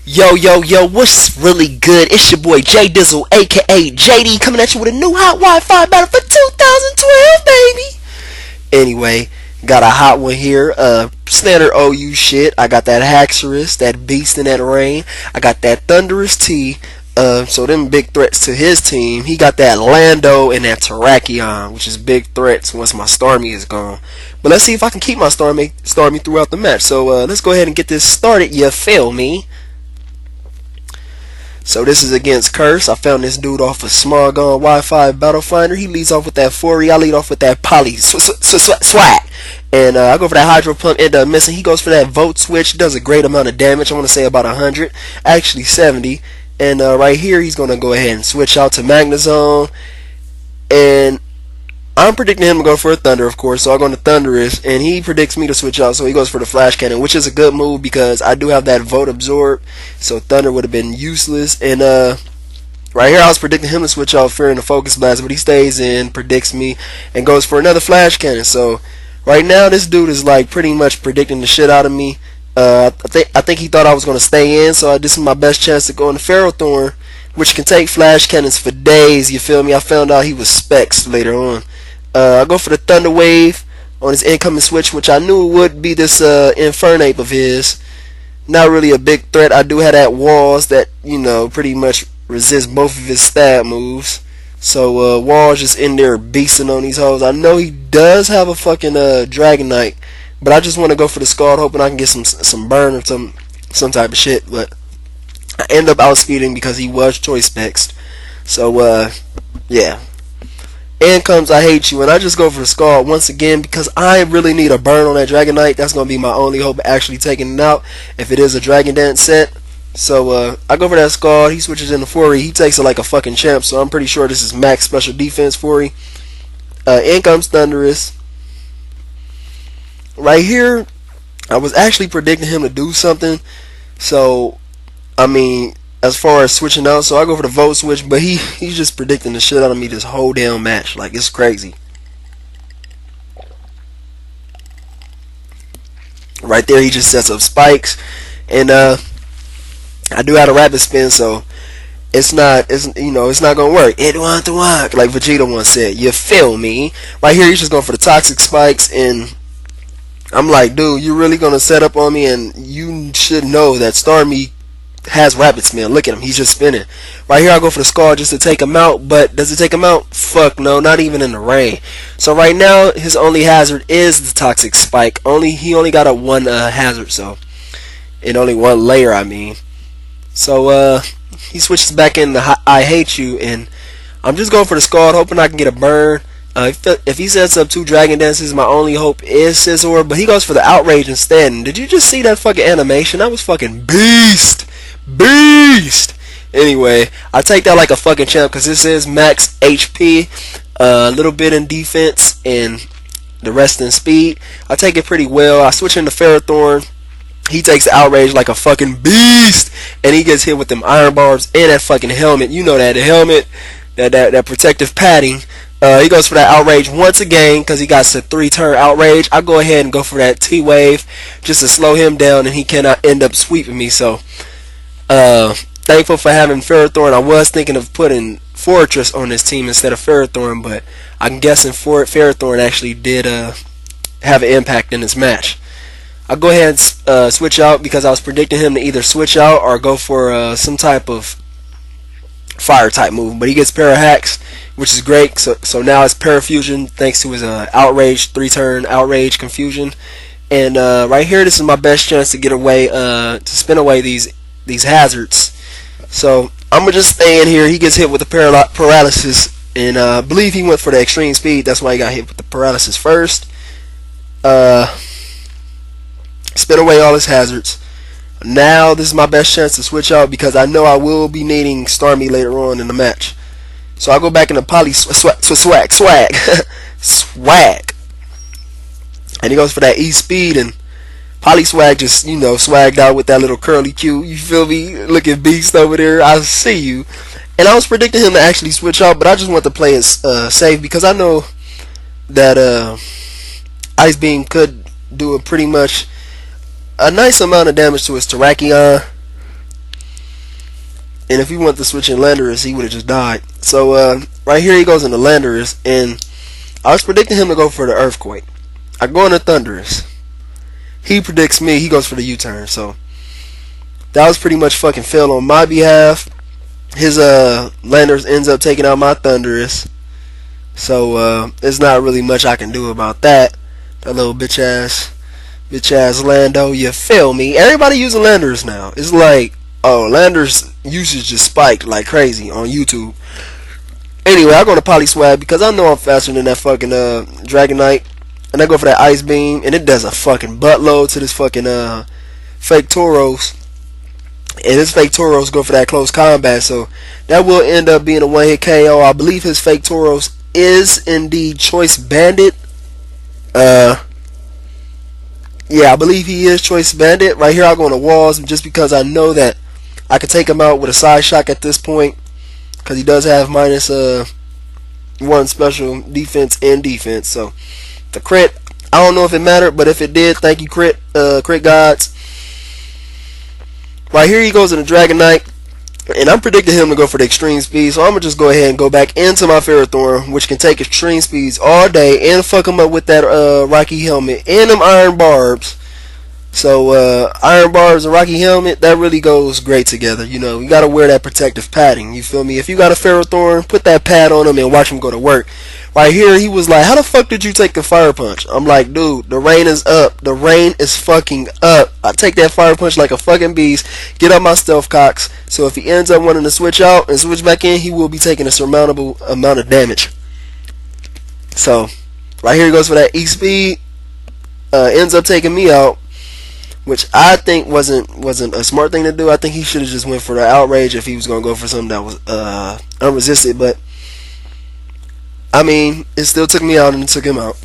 Yo, what's really good? It's your boy J Dizzle, aka JD, coming at you with a new hot Wi-Fi battle for 2012, baby. Anyway, got a hot one here. Standard OU shit. I got that Haxorus, that Beast in that Rain. I got that Thunderous T. So them big threats to his team. He got that Lando and that Terrakion, which is big threats once my Starmie is gone. But let's see if I can keep my Starmie throughout the match. So let's go ahead and get this started. You feel me? So this is against Curse. I found this dude off of Smargon Wi-Fi Battle Finder. He leads off with that Fury. I lead off with that Poly Swag. And I go for that Hydro Pump, end up missing. He goes for that Volt Switch. Does a great amount of damage. I want to say about 100. Actually 70. And right here, he's going to go ahead and switch out to Magnezone. And I'm predicting him to go for a Thunder, of course. So I'm going to Thunderous. And he predicts me to switch out. So he goes for the Flash Cannon, which is a good move because I do have that Volt Absorb. So Thunder would have been useless. And right here, I was predicting him to switch out, fearing the Focus Blast. But he stays in, predicts me, and goes for another Flash Cannon. So right now, this dude is like pretty much predicting the shit out of me. I think he thought I was going to stay in, so this is my best chance to go into Ferrothorn, which can take Flash Cannons for days, you feel me? I found out he was Specs later on. I go for the Thunder Wave on his incoming switch, which I knew would be this Infernape of his. Not really a big threat. I do have that Walls that, you know, pretty much resist both of his stab moves. So Walls just in there beasting on these hoes. I know he does have a fucking Dragonite, but I just want to go for the Scald, hoping I can get some burn or some type of shit. But I end up outspeeding because he was Choice Specs. So yeah. In comes I Hate You, and I just go for the Scald once again because I really need a burn on that Dragonite. That's going to be my only hope of actually taking it out if it is a Dragon Dance set. So I go for that Scald. He switches into Fury. He takes it like a fucking champ, so I'm pretty sure this is max special defense Fury. In comes Thunderous. Right here, I was actually predicting him to do something. So, I mean, as far as switching out, so I go for the Volt Switch, but he's just predicting the shit out of me this whole damn match. Like, it's crazy. Right there, he just sets up spikes. And I do have a Rapid Spin, so it's not gonna work. It want to work, like Vegeta once said. You feel me? Right here, he's just going for the Toxic Spikes, and I'm like, dude, you're really gonna set up on me, and you should know that Starmie has Rapid Spin. Look at him, he's just spinning. Right here, I go for the Scald just to take him out, but does it take him out? Fuck no, not even in the rain. So right now, his only hazard is the Toxic Spike. He only got a one hazard, so and only one layer, I mean. So he switches back into I Hate You, and I'm just going for the Scald, hoping I can get a burn. If he sets up two Dragon Dances, my only hope is Scizor, but he goes for the Outrage instead. And did you just see that fucking animation? That was fucking beast! Anyway, I take that like a fucking champ because this is max HP, a little bit in defense, and the rest in speed. I take it pretty well. I switch into Ferrothorn. He takes the Outrage like a fucking beast, and he gets hit with them Iron Barbs and that fucking helmet. You know that, the helmet, that protective padding. He goes for that Outrage once again because he got a 3-turn Outrage. I go ahead and go for that T-Wave just to slow him down, and he cannot end up sweeping me. So, thankful for having Ferrothorn. I was thinking of putting Fortress on this team instead of Ferrothorn, but I'm guessing Ferrothorn actually did have an impact in this match. I go ahead and switch out because I was predicting him to either switch out or go for some type of fire type move, but he gets Parahax, which is great. So now it's Parafusion thanks to his Outrage 3-turn Outrage Confusion. And right here, this is my best chance to get away, to spin away these hazards. So I'm gonna just stay in here. He gets hit with the paralysis, and I believe he went for the extreme speed. That's why he got hit with the paralysis first. Spin away all his hazards. Now this is my best chance to switch out because I know I will be needing Starmie later on in the match. So I go back into Poly Swag. And he goes for that E-Speed, and Poly Swag just, you know, swagged out with that little curly Q. You feel me? Looking beast over there. I see you. And I was predicting him to actually switch out, but I just want to play it safe because I know that Ice Beam could do a pretty much a nice amount of damage to his Terrakion. And if he wanted to switch in Landorus, he would have just died. So right here he goes into Landorus, and I was predicting him to go for the Earthquake. I go into Thunderous. He predicts me. He goes for the U-turn. So that was pretty much fucking fail on my behalf. His Landorus ends up taking out my Thunderous. So there's not really much I can do about that. That little bitch ass Lando. You feel me? Everybody using Landorus now. It's like, oh, Landorus usage just spiked like crazy on YouTube. Anyway, I go to Poly Swag because I know I'm faster than that fucking Dragonite. And I go for that Ice Beam, and it does a fucking buttload to this fucking fake Tauros. And his fake Tauros go for that close combat, so that will end up being a one-hit KO. I believe his fake Tauros is indeed Choice Bandit. Yeah, I believe he is Choice Bandit. Right here I go on the walls just because I know that I could take him out with a side shock at this point, because he does have minus 1 special defense and defense. So the crit, I don't know if it mattered, but if it did, thank you crit gods. Right here he goes in the Dragonite, and I'm predicting him to go for the extreme speed, so I'm going to just go ahead and go back into my Ferrothorn, which can take extreme speeds all day and fuck him up with that Rocky Helmet and them Iron Barbs. So Iron Barbs and Rocky Helmet, that really goes great together. You know, you got to wear that protective padding, you feel me? If you got a Ferrothorn, put that pad on him and watch him go to work. Right here, he was like, how the fuck did you take the Fire Punch? I'm like, dude, the rain is up. The rain is fucking up. I take that Fire Punch like a fucking beast, get up my Stealth Cocks, so if he ends up wanting to switch out and switch back in, he will be taking a surmountable amount of damage. So, right here he goes for that E-Speed, ends up taking me out, which I think wasn't a smart thing to do. I think he should have just went for the Outrage if he was going to go for something that was unresisted, but I mean, it still took me out and it took him out.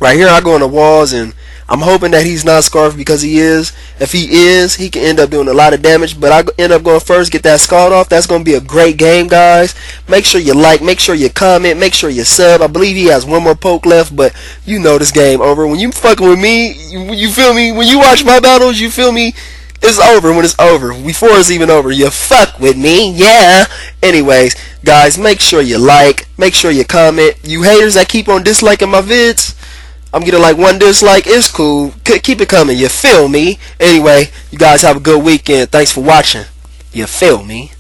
Right here I go on the walls, and I'm hoping that he's not Scarfed, because he is. If he is, he can end up doing a lot of damage, but I end up going first, get that Scald off. That's going to be a great game, guys. Make sure you like, make sure you comment, make sure you sub. I believe he has one more poke left, but you know this game over. When you fucking with me, you feel me? When you watch my battles, you feel me? It's over when it's over. Before it's even over, you fuck with me, yeah. Anyways, guys, make sure you like, make sure you comment. You haters that keep on disliking my vids, I'm getting like 1 dislike. It's cool. Keep it coming. You feel me? Anyway, you guys have a good weekend. Thanks for watching. You feel me?